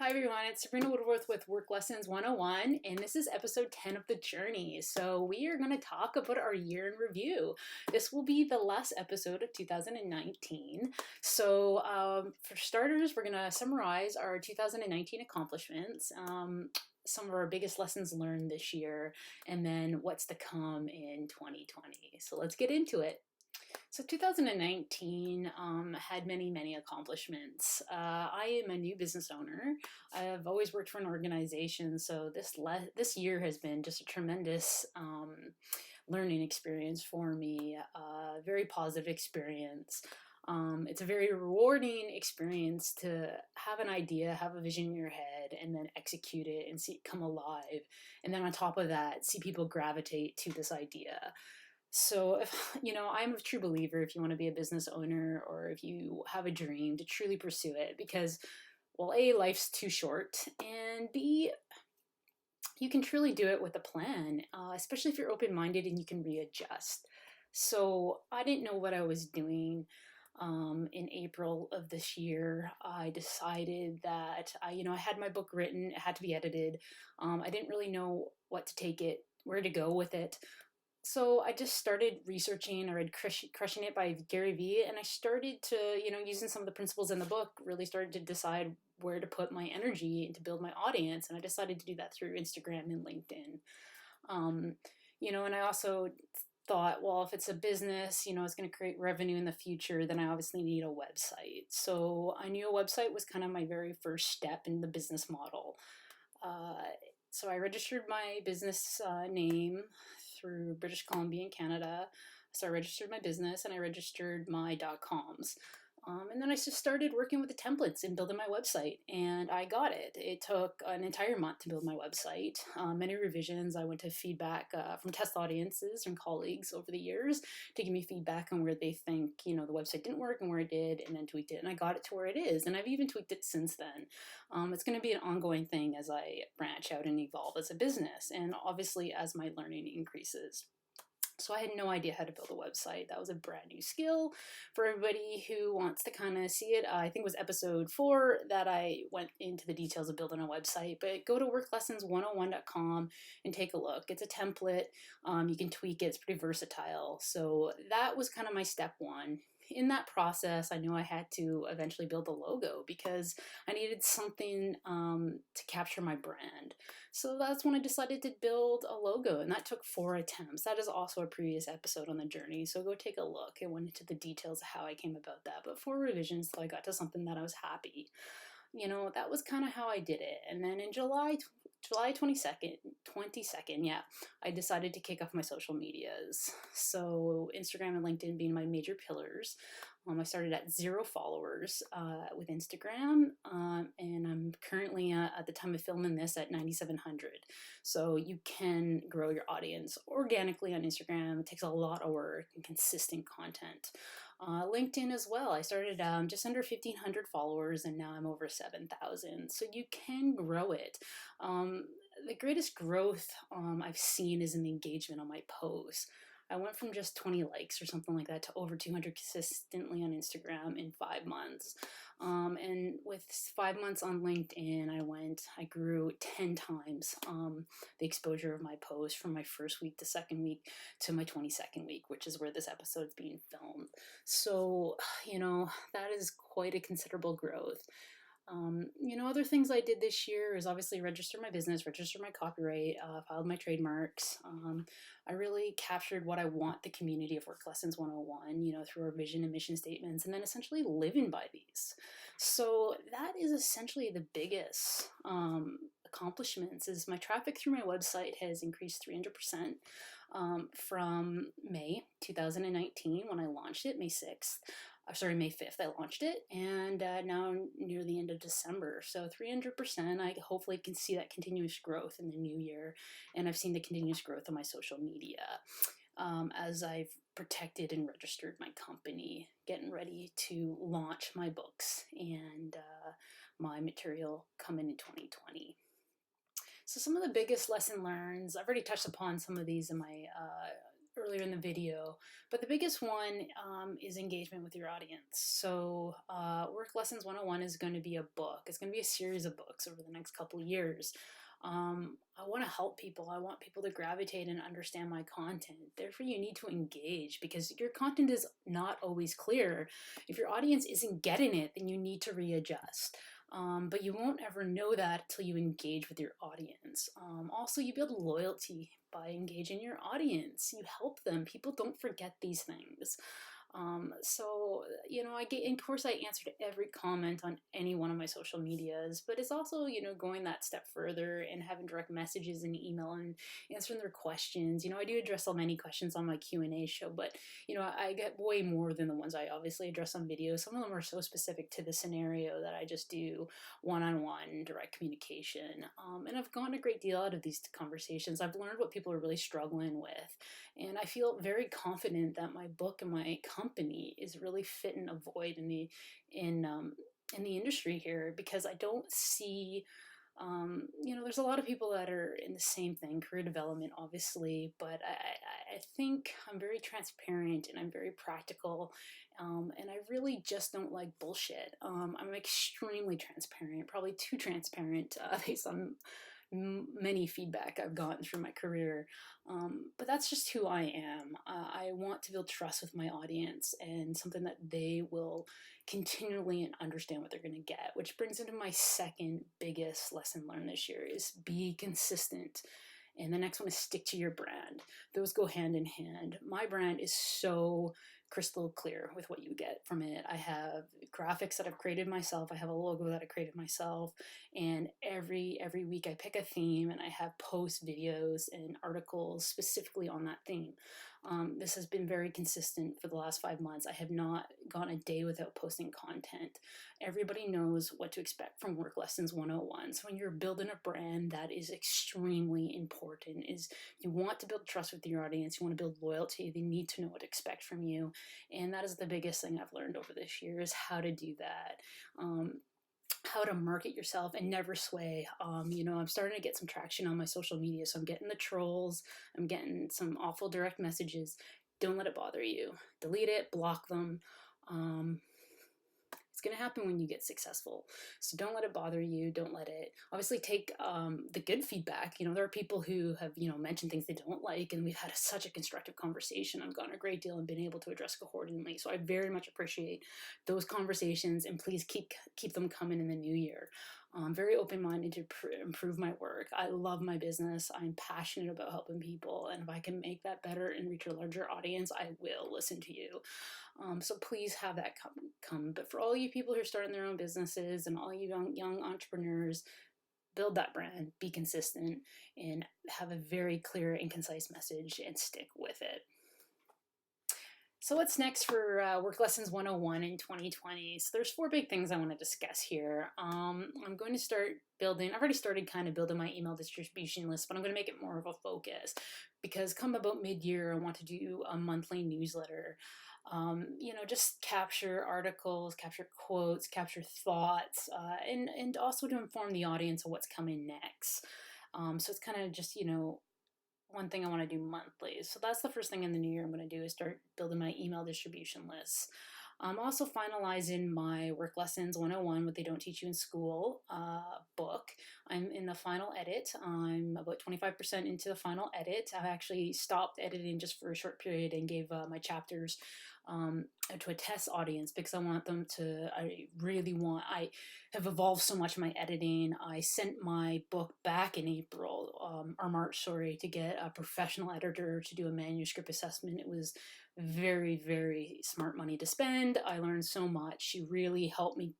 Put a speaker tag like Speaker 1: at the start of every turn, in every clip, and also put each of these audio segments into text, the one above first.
Speaker 1: Hi everyone, it's Sabrina Woodworth with Work Lessons 101, and this is episode 10 of The Journey. So we are going to talk about our year in review. This will be the last episode of 2019. So for starters, we're going to summarize our 2019 accomplishments, some of our biggest lessons learned this year, and then what's to come in 2020. So let's get into it. So 2019 had many accomplishments. I am a new business owner. I've always worked for an organization, so this year has been just a tremendous learning experience for me. Very positive experience. It's a very rewarding experience to have an idea, have a vision in your head, and then execute it and see it come alive. And then on top of that, see people gravitate to this idea. So if I'm a true believer if you want to be a business owner or if you have a dream to truly pursue it because, well, A, life's too short, and B, you can truly do it with a plan, especially if you're open-minded and you can readjust. So I didn't know what I was doing. In April of this year, I decided that I had my book written, it had to be edited. I didn't really know what to take it, where to go with it. So I just started researching. I read Crushing It by Gary Vee, and I started to, using some of the principles in the book, really started to decide where to put my energy and to build my audience. And I decided to do that through Instagram and LinkedIn. And I also thought, well, if it's a business, it's going to create revenue in the future, then I obviously need a website. So I knew a website was kind of my very first step in the business model. So I registered my business name through British Columbia in Canada. So I registered my business and I registered my .coms. And then I just started working with the templates and building my website, and I got it. It took an entire month to build my website. Many revisions. I went to feedback from test audiences and colleagues over the years to give me feedback on where they think, the website didn't work and where it did, and then tweaked it. And I got it to where it is, and I've even tweaked it since then. It's going to be an ongoing thing as I branch out and evolve as a business, and obviously as my learning increases. So I had no idea how to build a website. That was a brand new skill for everybody who wants to kind of see it. I think it was episode 4 that I went into the details of building a website, but go to worklessons101.com and take a look. It's a template. You can tweak it. It's pretty versatile. So that was kind of my step one. In that process, I knew I had to eventually build a logo because I needed something to capture my brand. So that's when I decided to build a logo, and that took 4 attempts. That is also a previous episode on the journey, so go take a look. I went into the details of how I came about that, but 4 revisions till I got to something that I was happy. That was kind of how I did it. And then in July 22nd, yeah, I decided to kick off my social medias. So Instagram and LinkedIn being my major pillars. I started at 0 followers with Instagram, and I'm currently, at the time of filming this, at 9,700. So you can grow your audience organically on Instagram. It takes a lot of work and consistent content. LinkedIn as well. I started just under 1,500 followers, and now I'm over 7,000. So you can grow it. The greatest growth I've seen is in the engagement on my posts. I went from just 20 likes or something like that to over 200 consistently on Instagram in 5 months. And with 5 months on LinkedIn, I grew 10 times the exposure of my post from my first week to second week to my 22nd week, which is where this episode is being filmed. So, that is quite a considerable growth. Other things I did this year is obviously register my business, register my copyright, filed my trademarks. I really captured what I want the community of Work Lessons 101, through our vision and mission statements, and then essentially living by these. So that is essentially the biggest accomplishments. Is my traffic through my website has increased 300% from May 2019 when I launched it, May 5th I launched it, and now near the end of December. So 300%, I hopefully can see that continuous growth in the new year, and I've seen the continuous growth of my social media as I've protected and registered my company, getting ready to launch my books and my material coming in 2020. So some of the biggest lesson learns, I've already touched upon some of these in my earlier in the video, but the biggest one is engagement with your audience. So Work Lessons 101 is going to be a book. It's going to be a series of books over the next couple of years. I want to help people. I want people to gravitate and understand my content. Therefore, you need to engage because your content is not always clear. If your audience isn't getting it, then you need to readjust. But you won't ever know that until you engage with your audience. Also, you build loyalty by engaging your audience. You help them. People don't forget these things. So, of course, I answered every comment on any one of my social medias, but it's also, going that step further and having direct messages and email and answering their questions. I do address so many questions on my Q&A show, but, I get way more than the ones I obviously address on video. Some of them are so specific to the scenario that I just do one-on-one direct communication. And I've gotten a great deal out of these conversations. I've learned what people are really struggling with. And I feel very confident that my book and my company is really fitting a void in the industry here because I don't see, there's a lot of people that are in the same thing, career development, obviously, but I think I'm very transparent and I'm very practical. And I really just don't like bullshit. I'm extremely transparent, probably too transparent based on many feedback I've gotten through my career. But that's just who I am. I want to build trust with my audience and something that they will continually understand what they're going to get, which brings into my second biggest lesson learned this year is be consistent. And the next one is stick to your brand. Those go hand in hand. My brand is so crystal clear with what you get from it. I have graphics that I've created myself. I have a logo that I created myself. And every week I pick a theme and I have post videos and articles specifically on that theme. This has been very consistent for the last 5 months. I have not gone a day without posting content. Everybody knows what to expect from Work Lessons 101. So when you're building a brand, that is extremely important. Is you want to build trust with your audience. You want to build loyalty. They need to know what to expect from you. And that is the biggest thing I've learned over this year is how to do that. How to market yourself and never sway. I'm starting to get some traction on my social media. So I'm getting the trolls. I'm getting some awful direct messages. Don't let it bother you. Delete it, block them. It's going to happen when you get successful. So don't let it bother you. Don't let it, obviously take the good feedback. There are people who have, mentioned things they don't like, and we've had such a constructive conversation. I've gotten a great deal and been able to address accordingly. So I very much appreciate those conversations, and please keep them coming in the new year. I'm very open-minded to improve my work. I love my business. I'm passionate about helping people. And if I can make that better and reach a larger audience, I will listen to you. So please have that come. But for all you people who are starting their own businesses and all you young entrepreneurs, build that brand, be consistent, and have a very clear and concise message and stick with it. So what's next for Work Lessons 101 in 2020? So there's 4 big things I want to discuss here. I'm going to start building, I've already started kind of building my email distribution list, but I'm going to make it more of a focus because come about mid-year, I want to do a monthly newsletter. Just capture articles, capture quotes, capture thoughts, and also to inform the audience of what's coming next. So it's kind of just, one thing I want to do monthly. So that's the first thing in the new year I'm going to do is start building my email distribution lists. I'm also finalizing my Work Lessons 101, What They Don't Teach You in School book. I'm in the final edit. I'm about 25% into the final edit. I've actually stopped editing just for a short period and gave my chapters to a test audience because I want them to, I have evolved so much in my editing. I sent my book back in March, to get a professional editor to do a manuscript assessment. It was very, very smart money to spend. I learned so much. She really helped me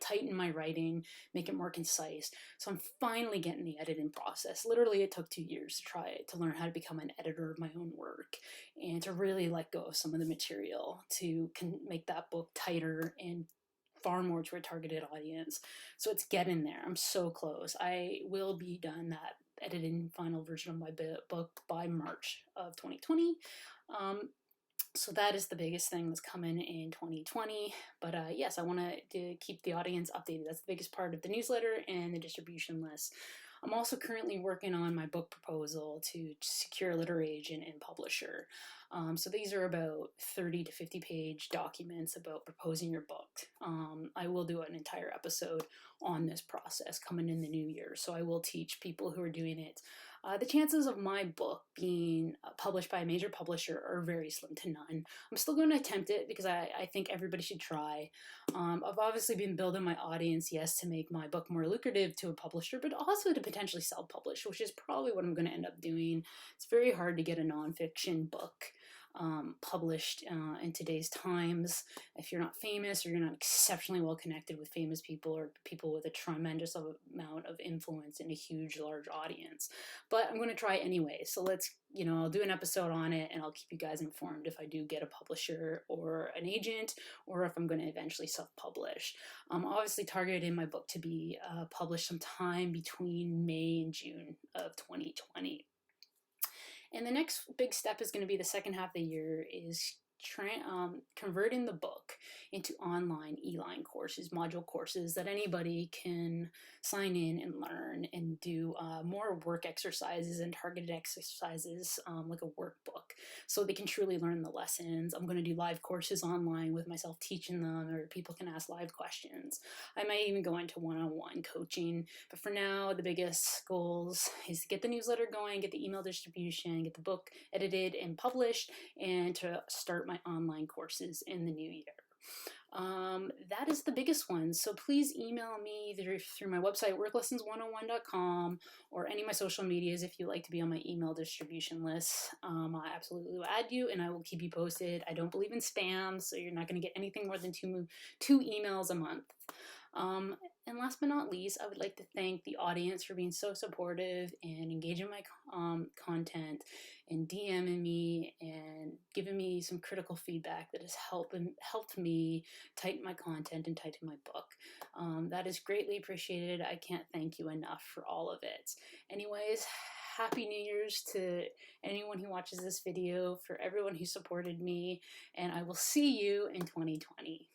Speaker 1: tighten my writing, make it more concise. So I'm finally getting the editing process. Literally, it took 2 years to learn how to become an editor of my own work and to really let go of some of the material to make that book tighter and far more to a targeted audience. So it's getting there. I'm so close. I will be done that editing final version of my book by March of 2020. So that is the biggest thing that's coming in 2020. But yes, I want to keep the audience updated. That's the biggest part of the newsletter and the distribution list. I'm also currently working on my book proposal to secure a literary agent and publisher. So these are about 30 to 50 page documents about proposing your book. I will do an entire episode on this process coming in the new year. So I will teach people who are doing it. The chances of my book being published by a major publisher are very slim to none. I'm still going to attempt it because I think everybody should try. I've obviously been building my audience, yes, to make my book more lucrative to a publisher, but also to potentially self-publish, which is probably what I'm going to end up doing. It's very hard to get a nonfiction book published in today's times. If you're not famous or you're not exceptionally well connected with famous people or people with a tremendous amount of influence and a huge, large audience. But I'm going to try anyway. So I'll do an episode on it and I'll keep you guys informed if I do get a publisher or an agent or if I'm going to eventually self-publish. I'm obviously targeting my book to be published sometime between May and June of 2020. And the next big step is going to be the second half of the year is converting the book into online e-line courses, module courses that anybody can sign in and learn and do more work exercises and targeted exercises like a workbook so they can truly learn the lessons. I'm going to do live courses online with myself teaching them, or people can ask live questions. I might even go into one-on-one coaching, but for now the biggest goals is to get the newsletter going, get the email distribution, get the book edited and published, and to start my online courses in the new year. That is the biggest one. So please email me either through my website, worklessons101.com, or any of my social medias if you'd like to be on my email distribution list. I absolutely will add you and I will keep you posted. I don't believe in spam, so you're not going to get anything more than two emails a month. And last but not least, I would like to thank the audience for being so supportive and engaging my content and DMing me and giving me some critical feedback that has helped me tighten my content and tighten my book. That is greatly appreciated. I can't thank you enough for all of it. Anyways, Happy New Year's to anyone who watches this video, for everyone who supported me, and I will see you in 2020.